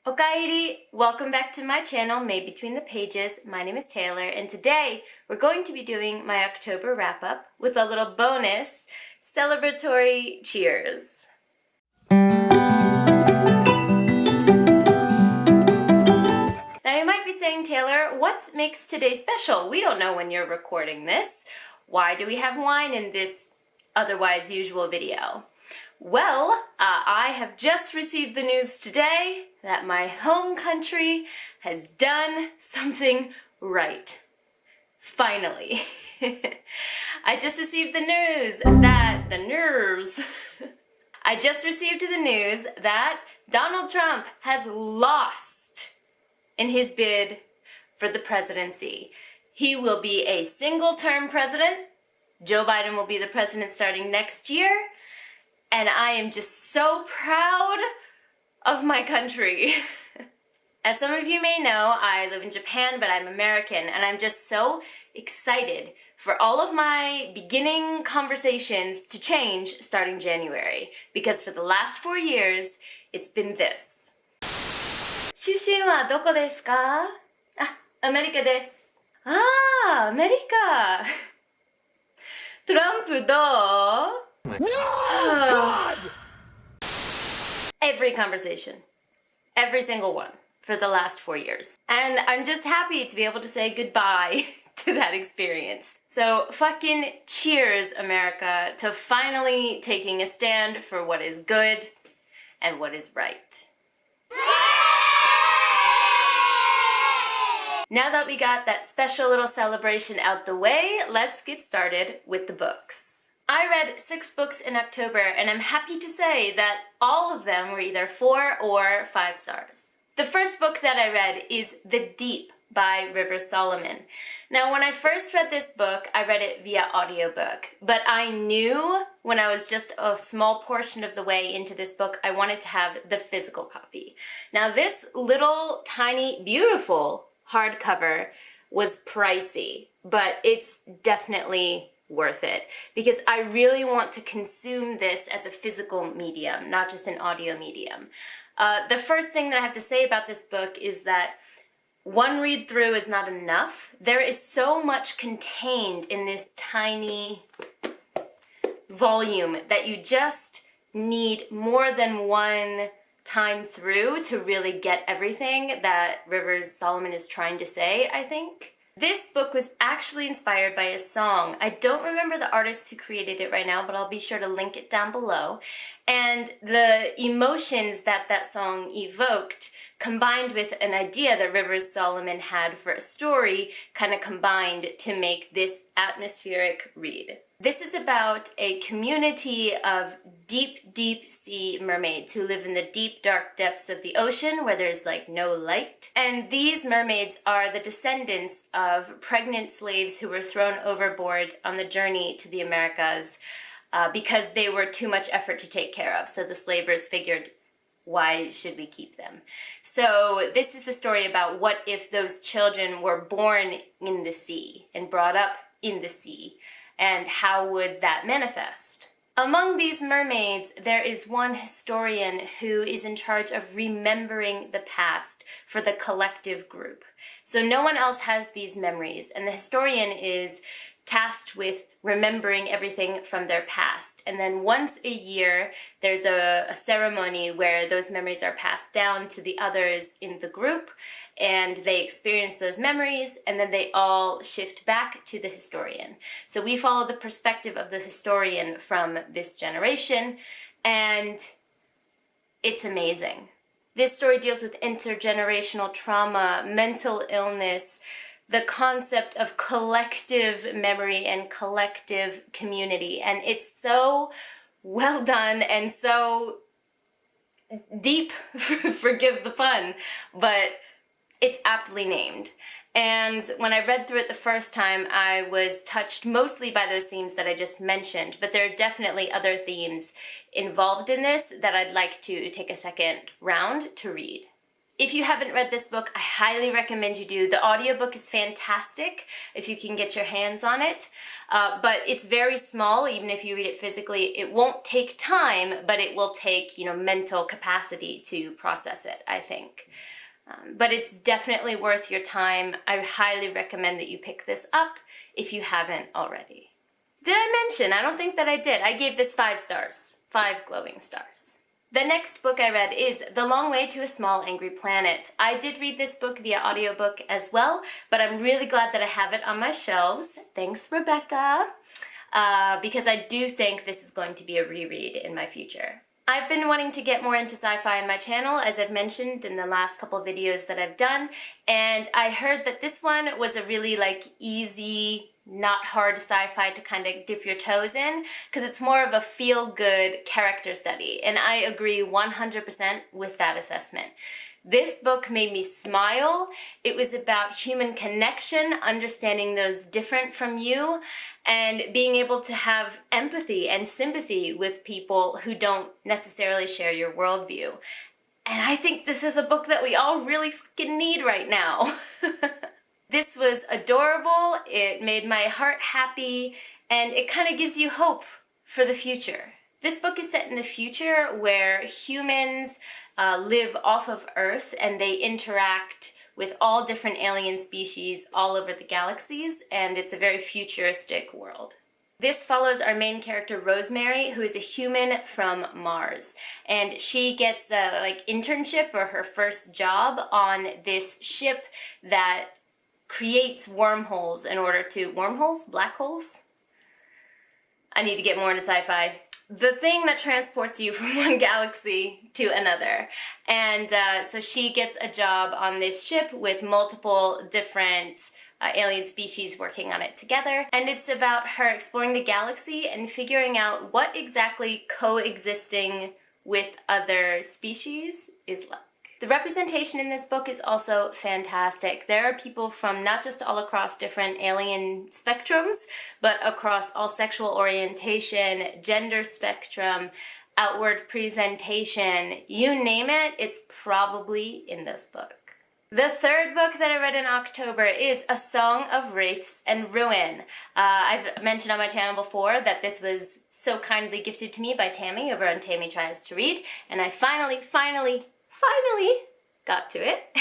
Okaeri! Welcome back to my channel, Made Between the Pages. My name is Taylor, and today we're going to be doing my October wrap-up with a little bonus celebratory cheers. Now you might be saying, Taylor, what makes today special? We don't know when you're recording this. Why do we have wine in this otherwise usual video? Well, I have just received the news today that my home country has done something right. Finally. I just received the news that I just received the news that Donald Trump has lost in his bid for the presidency. He will be a single-term president. Joe Biden will be the president starting next year. And I am just so proud of my country. As some of you may know, I live in Japan, but I'm American, and I'm just so excited for all of my beginning conversations to change starting January. Because for the last 4 years, it's been this. 出身はどこですか? あ、アメリカです。あ、アメリカ。トランプどう? No! God! Every conversation. Every single one. For the last 4 years. And I'm just happy to be able to say goodbye to that experience. So fucking cheers, America, to finally taking a stand for what is good and what is right. Now that we got that special little celebration out the way, let's get started with the books. I read 6 books in October, and I'm happy to say that all of them were either 4 or 5 stars. The first book that I read is The Deep by Rivers Solomon. Now, when I first read this book, I read it via audiobook, but I knew when I was just a small portion of the way into this book, I wanted to have the physical copy. Now, this little, tiny, beautiful hardcover was pricey, but it's definitely worth it because I really want to consume this as a physical medium, not just an audio medium. The first thing that I have to say about this book is that one read through is not enough. There is so much contained in this tiny volume that you just need more than one time through to really get everything that Rivers Solomon is trying to say, I think. This book was actually inspired by a song. I don't remember the artist who created it right now, but I'll be sure to link it down below. And the emotions that that song evoked, combined with an idea that Rivers Solomon had for a story, kind of combined to make this atmospheric read. This is about a community of deep, deep sea mermaids who live in the deep, dark depths of the ocean where there's like no light. And these mermaids are the descendants of pregnant slaves who were thrown overboard on the journey to the Americas because they were too much effort to take care of. So the slavers figured, why should we keep them? So this is the story about what if those children were born in the sea and brought up in the sea. And how would that manifest? Among these mermaids, there is one historian who is in charge of remembering the past for the collective group. So no one else has these memories, and the historian is tasked with remembering everything from their past. And then once a year, there's a ceremony where those memories are passed down to the others in the group, and they experience those memories, and then they all shift back to the historian. So we follow the perspective of the historian from this generation, and it's amazing. This story deals with intergenerational trauma, mental illness, the concept of collective memory and collective community, and it's so well done and so deep, forgive the pun, but it's aptly named. And when I read through it the first time, I was touched mostly by those themes that I just mentioned, but there are definitely other themes involved in this that I'd like to take a second round to read. If you haven't read this book, I highly recommend you do. The audiobook is fantastic if you can get your hands on it, but it's very small. Even if you read it physically, it won't take time, but it will take, mental capacity to process it, I think. But it's definitely worth your time. I highly recommend that you pick this up if you haven't already. Did I mention? I don't think that I did. I gave this 5 stars. 5 glowing stars. The next book I read is The Long Way to a Small Angry Planet. I did read this book via audiobook as well, but I'm really glad that I have it on my shelves. Thanks, Rebecca. Because I do think this is going to be a reread in my future. I've been wanting to get more into sci-fi on my channel, as I've mentioned in the last couple of videos that I've done, and I heard that this one was a really easy, not hard sci-fi to kind of dip your toes in, because it's more of a feel-good character study, and I agree 100% with that assessment. This book made me smile. It was about human connection, understanding those different from you, and being able to have empathy and sympathy with people who don't necessarily share your worldview. And I think this is a book that we all really fucking need right now. This was adorable, it made my heart happy, and it kind of gives you hope for the future. This book is set in the future where humans live off of Earth and they interact with all different alien species all over the galaxies, and it's a very futuristic world. This follows our main character, Rosemary, who is a human from Mars, and she gets a internship or her first job on this ship that creates wormholes in order to... Wormholes? Black holes? I need to get more into sci-fi. The thing that transports you from one galaxy to another. And so she gets a job on this ship with multiple different alien species working on it together. And it's about her exploring the galaxy and figuring out what exactly coexisting with other species is like. The representation in this book is also fantastic. There are people from not just all across different alien spectrums, but across all sexual orientation, gender spectrum, outward presentation, you name it, it's probably in this book. The third book that I read in October is A Song of Wraiths and Ruin. I've mentioned on my channel before that this was so kindly gifted to me by Tammy over on Tammy Tries to Read, and I finally got to it.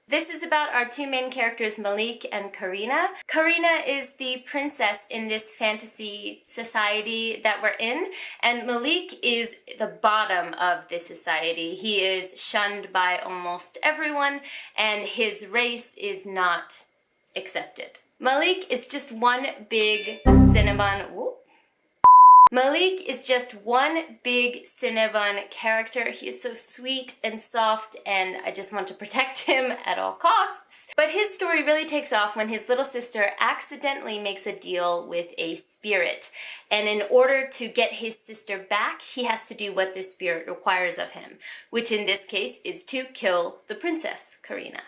This is about our two main characters, Malik and Karina. Karina is the princess in this fantasy society that we're in, and Malik is the bottom of this society. He is shunned by almost everyone, and his race is not accepted. Malik is just one big Cinnabon... Whoop. Malik is just one big Cinnabon character. He is so sweet and soft, and I just want to protect him at all costs. But his story really takes off when his little sister accidentally makes a deal with a spirit. And in order to get his sister back, he has to do what this spirit requires of him, which in this case is to kill the princess, Karina.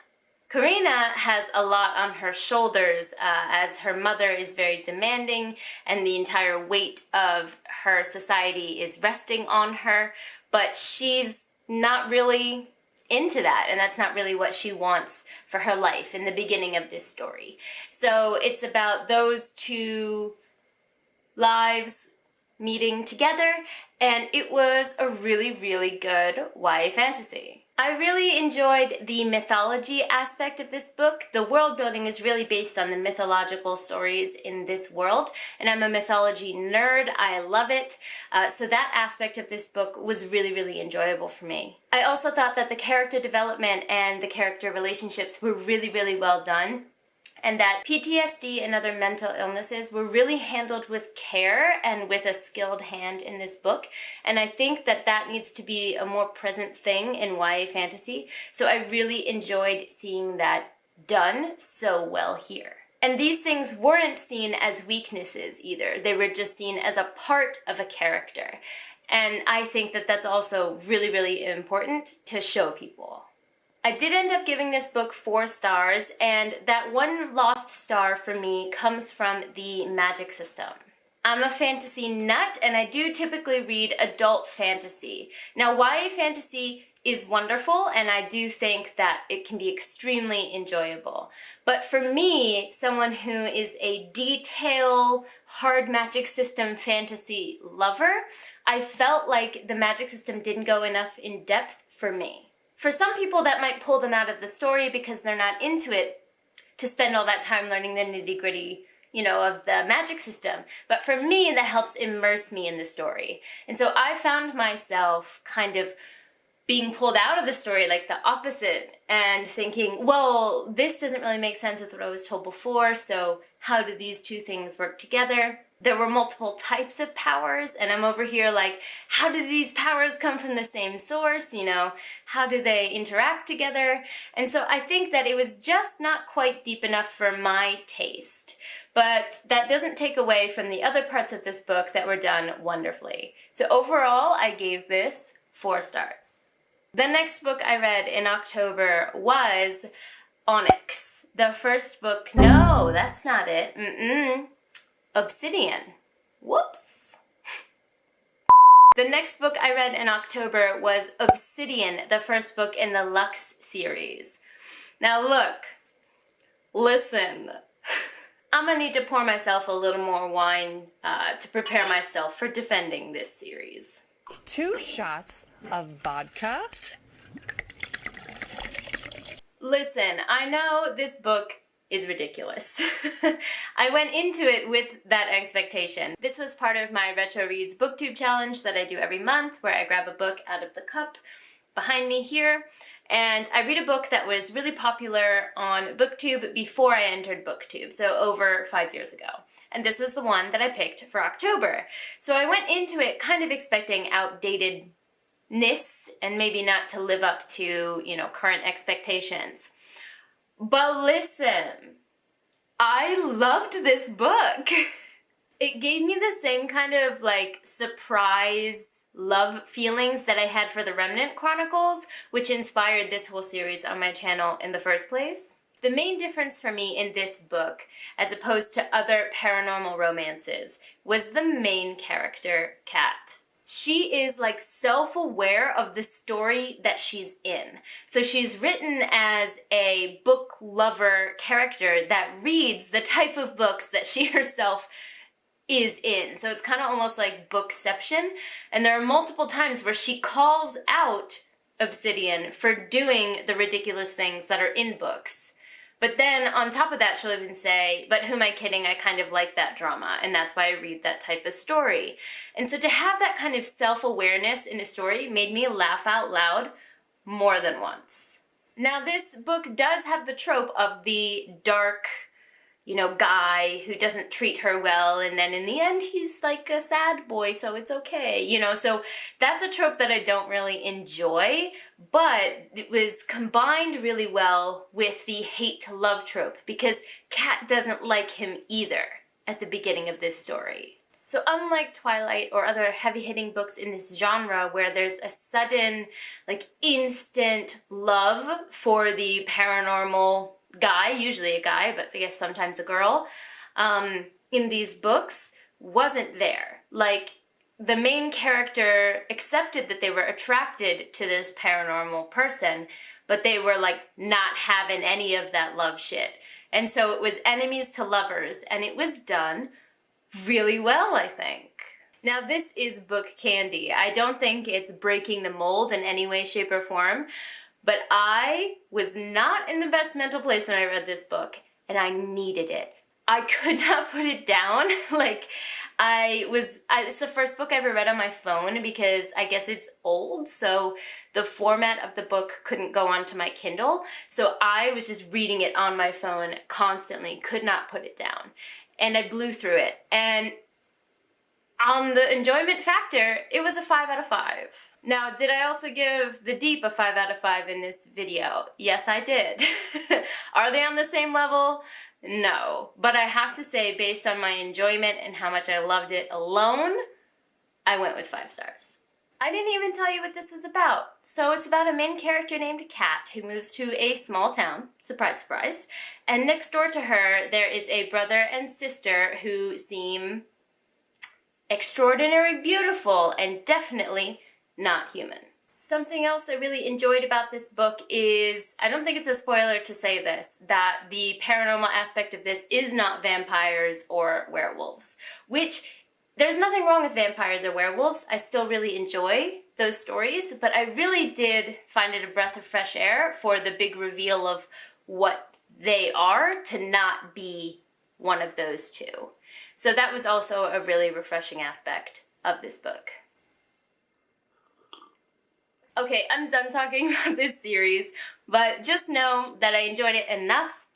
Karina has a lot on her shoulders as her mother is very demanding and the entire weight of her society is resting on her, but she's not really into that, and that's not really what she wants for her life in the beginning of this story. So it's about those two lives meeting together, and it was a really, really good YA fantasy. I really enjoyed the mythology aspect of this book. The world building is really based on the mythological stories in this world, and I'm a mythology nerd. I love it. So that aspect of this book was really, really enjoyable for me. I also thought that the character development and the character relationships were really, really well done, and that PTSD and other mental illnesses were really handled with care and with a skilled hand in this book. And I think that that needs to be a more present thing in YA fantasy. So I really enjoyed seeing that done so well here. And these things weren't seen as weaknesses either. They were just seen as a part of a character. And I think that that's also really, really important to show people. I did end up giving this book 4 stars, and that one lost star for me comes from the magic system. I'm a fantasy nut, and I do typically read adult fantasy. Now, YA fantasy is wonderful, and I do think that it can be extremely enjoyable. But for me, someone who is a detail, hard magic system fantasy lover, I felt like the magic system didn't go enough in depth for me. For some people, that might pull them out of the story because they're not into it to spend all that time learning the nitty-gritty, you know, of the magic system. But for me, that helps immerse me in the story. And so I found myself kind of being pulled out of the story like the opposite and thinking, well, this doesn't really make sense with what I was told before, so how do these two things work together? There were multiple types of powers, and I'm over here like, how do these powers come from the same source? You know, how do they interact together? And so I think that it was just not quite deep enough for my taste. But that doesn't take away from the other parts of this book that were done wonderfully. So overall, I gave this 4 stars. The next book I read in October was Onyx. The first book, no, that's not it. Obsidian. Whoops. The next book I read in October was Obsidian, the first book in the Lux series. Now look, listen. I'm gonna need to pour myself a little more wine to prepare myself for defending this series. 2 shots of vodka. Listen, I know this book is ridiculous. I went into it with that expectation. This was part of my Retro Reads BookTube challenge that I do every month, where I grab a book out of the cup behind me here, and I read a book that was really popular on BookTube before I entered BookTube, so over 5 years ago. And this was the one that I picked for October. So I went into it kind of expecting outdatedness and maybe not to live up to, you know, current expectations. But listen, I loved this book. It gave me the same kind of like surprise love feelings that I had for the Remnant Chronicles, which inspired this whole series on my channel in the first place. The main difference for me in this book, as opposed to other paranormal romances, was the main character, Kat. She is like self-aware of the story that she's in. So she's written as a book lover character that reads the type of books that she herself is in. So it's kind of almost like bookception. And there are multiple times where she calls out Obsidian for doing the ridiculous things that are in books. But then on top of that, she'll even say, but who am I kidding? I kind of like that drama, and that's why I read that type of story. And so to have that kind of self-awareness in a story made me laugh out loud more than once. Now this book does have the trope of the dark, you know, guy who doesn't treat her well, and then in the end he's like a sad boy, so it's okay, you know, so that's a trope that I don't really enjoy, but it was combined really well with the hate to love trope, because Kat doesn't like him either at the beginning of this story. So unlike Twilight or other heavy-hitting books in this genre where there's a sudden, like, instant love for the paranormal guy, usually a guy, but I guess sometimes a girl, in these books wasn't there. Like, the main character accepted that they were attracted to this paranormal person, but they were like not having any of that love shit. And so it was enemies to lovers, and it was done really well, I think. Now this is book candy. I don't think it's breaking the mold in any way, shape, or form, but I was not in the best mental place when I read this book, and I needed it. I could not put it down. Like, it's the first book I ever read on my phone because I guess it's old, so the format of the book couldn't go onto my Kindle. So I was just reading it on my phone constantly, could not put it down. And I blew through it. And on the enjoyment factor, it was a 5 out of 5. Now, did I also give The Deep a 5 out of 5 in this video? Yes, I did. Are they on the same level? No. But I have to say, based on my enjoyment and how much I loved it alone, I went with 5 stars. I didn't even tell you what this was about. So it's about a main character named Kat who moves to a small town, surprise, surprise, and next door to her there is a brother and sister who seem extraordinary beautiful and definitely not human. Something else I really enjoyed about this book is, I don't think it's a spoiler to say this, that the paranormal aspect of this is not vampires or werewolves, which there's nothing wrong with vampires or werewolves. I still really enjoy those stories, but I really did find it a breath of fresh air for the big reveal of what they are to not be one of those two. So that was also a really refreshing aspect of this book. Okay, I'm done talking about this series, but just know that I enjoyed it enough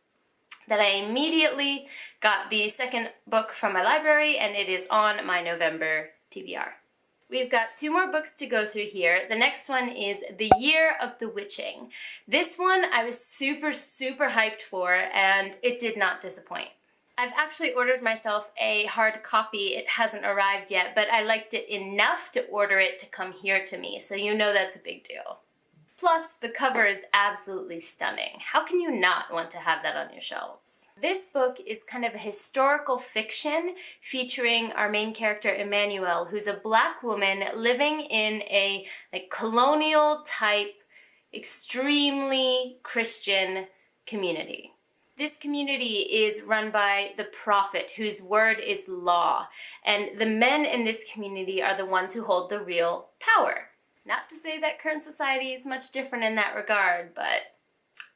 that I immediately got the second book from my library, and it is on my November TBR. We've got 2 more books to go through here. The next one is The Year of the Witching. This one I was super hyped for, and it did not disappoint. I've actually ordered myself a hard copy. It hasn't arrived yet, but I liked it enough to order it to come here to me, so you know that's a big deal. Plus, the cover is absolutely stunning. How can you not want to have that on your shelves? This book is kind of a historical fiction featuring our main character, Emmanuel, who's a Black woman living in a colonial type, extremely Christian community. This community is run by the prophet, whose word is law, and the men in this community are the ones who hold the real power. Not to say that current society is much different in that regard, but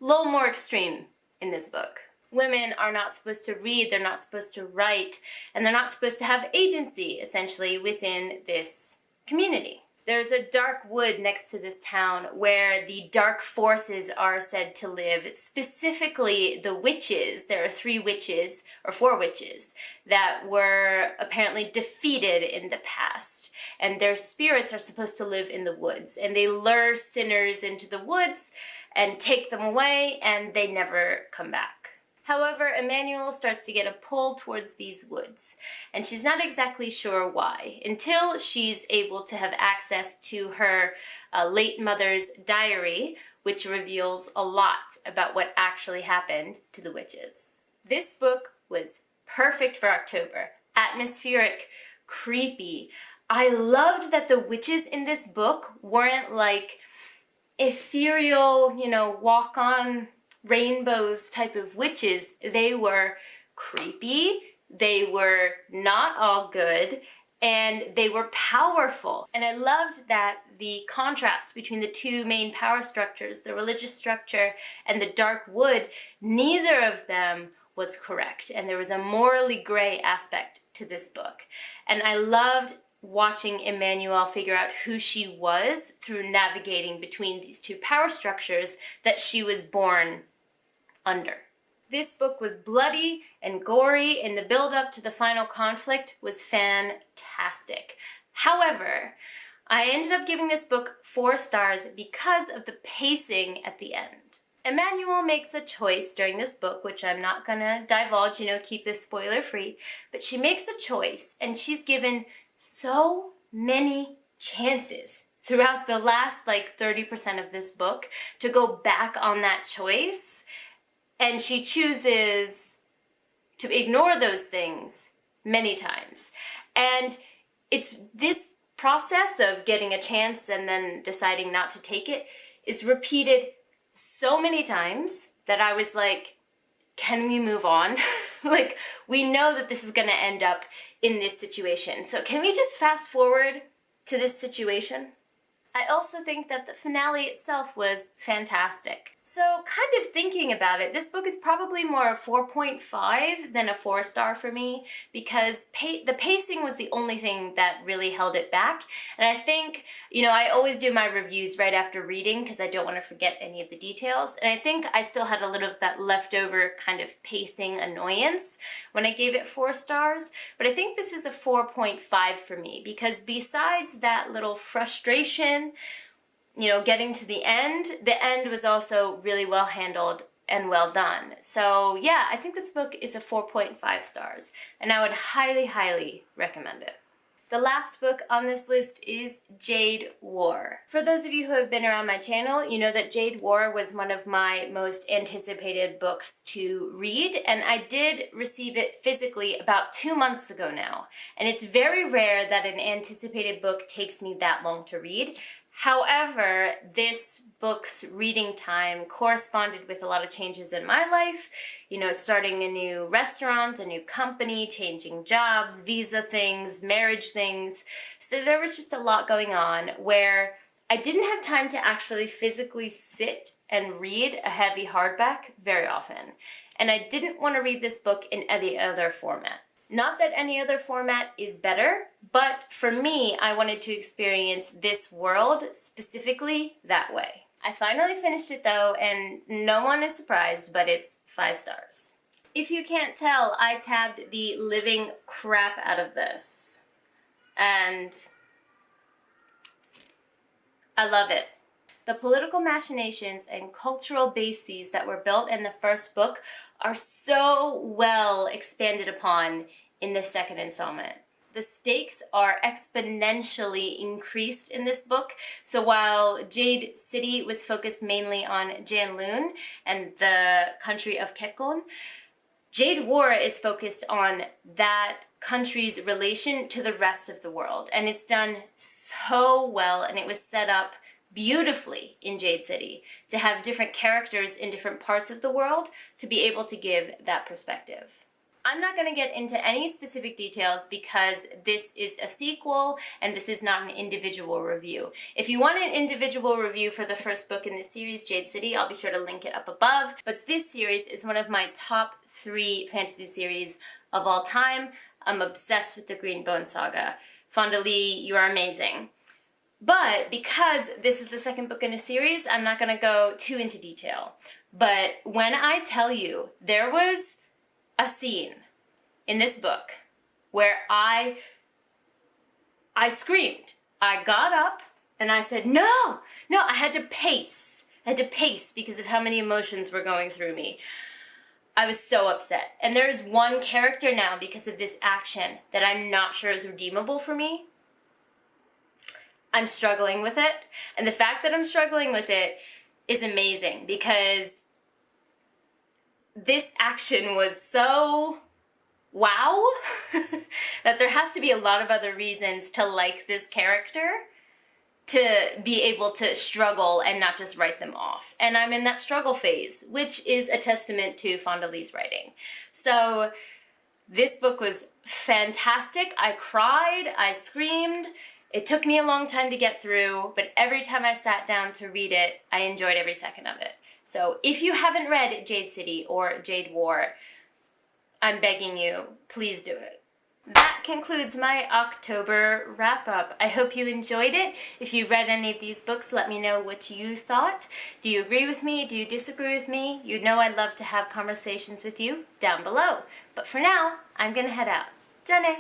a little more extreme in this book. Women are not supposed to read, they're not supposed to write, and they're not supposed to have agency, essentially, within this community. There's a dark wood next to this town where the dark forces are said to live, specifically the witches. There are 3 witches, or 4 witches, that were apparently defeated in the past. And their spirits are supposed to live in the woods. And they lure sinners into the woods and take them away, and they never come back. However, Emmanuel starts to get a pull towards these woods, and she's not exactly sure why, until she's able to have access to her late mother's diary, which reveals a lot about what actually happened to the witches. This book was perfect for October. Atmospheric, creepy. I loved that the witches in this book weren't like ethereal, walk on rainbows type of witches. They were creepy, they were not all good, and they were powerful. And I loved that the contrast between the 2 main power structures, the religious structure and the dark wood, neither of them was correct, and there was a morally gray aspect to this book. And I loved watching Emmanuel figure out who she was through navigating between these 2 power structures that she was born under. This book was bloody and gory, and the build-up to the final conflict was fantastic. However, I ended up giving this book 4 stars because of the pacing at the end. Emmanuel makes a choice during this book, which I'm not gonna divulge, keep this spoiler-free, but she makes a choice, and she's given so many chances throughout the last 30% of this book to go back on that choice, and she chooses to ignore those things many times. And it's this process of getting a chance and then deciding not to take it is repeated so many times that I was like, can we move on? We know that this is gonna end up in this situation. So can we just fast forward to this situation? I also think that the finale itself was fantastic. So kind of thinking about it, this book is probably more a 4.5 than a 4-star for me, because the pacing was the only thing that really held it back. And I think, I always do my reviews right after reading because I don't want to forget any of the details. And I think I still had a little of that leftover kind of pacing annoyance when I gave it 4 stars. But I think this is a 4.5 for me, because besides that little frustration, getting to the end was also really well handled and well done. So yeah, I think this book is a 4.5 stars, and I would highly recommend it. The last book on this list is Jade War. For those of you who have been around my channel, you know that Jade War was one of my most anticipated books to read, and I did receive it physically about 2 months ago now. And it's very rare that an anticipated book takes me that long to read. However, this book's reading time corresponded with a lot of changes in my life, starting a new restaurant, a new company, changing jobs, visa things, marriage things. So there was just a lot going on where I didn't have time to actually physically sit and read a heavy hardback very often. And I didn't want to read this book in any other format. Not that any other format is better, but for me, I wanted to experience this world specifically that way. I finally finished it though, and no one is surprised, but it's 5 stars. If you can't tell, I tabbed the living crap out of this. And I love it. The political machinations and cultural bases that were built in the first book are so well expanded upon in the second installment. The stakes are exponentially increased in this book. So while Jade City was focused mainly on Janloon and the country of Kekon, Jade War is focused on that country's relation to the rest of the world. And it's done so well, and it was set up beautifully in Jade City to have different characters in different parts of the world to be able to give that perspective. I'm not going to get into any specific details because this is a sequel and this is not an individual review. If you want an individual review for the first book in this series, Jade City, I'll be sure to link it up above. But this series is one of my top 3 fantasy series of all time. I'm obsessed with the Greenbone Saga. Fonda Lee, you are amazing. But because this is the second book in a series, I'm not going to go too into detail. But when I tell you there was a scene in this book where I screamed. I got up and I said, no, I had to pace. I had to pace because of how many emotions were going through me. I was so upset. And there is one character now because of this action that I'm not sure is redeemable for me. I'm struggling with it. And the fact that I'm struggling with it is amazing because this action was so wow that there has to be a lot of other reasons to like this character to be able to struggle and not just write them off. And I'm in that struggle phase, which is a testament to Fonda Lee's writing. So this book was fantastic. I cried, I screamed. It took me a long time to get through, but every time I sat down to read it, I enjoyed every second of it. So if you haven't read Jade City or Jade War, I'm begging you, please do it. That concludes my October wrap-up. I hope you enjoyed it. If you've read any of these books, let me know what you thought. Do you agree with me? Do you disagree with me? You know I'd love to have conversations with you down below. But for now, I'm gonna head out. Jenny!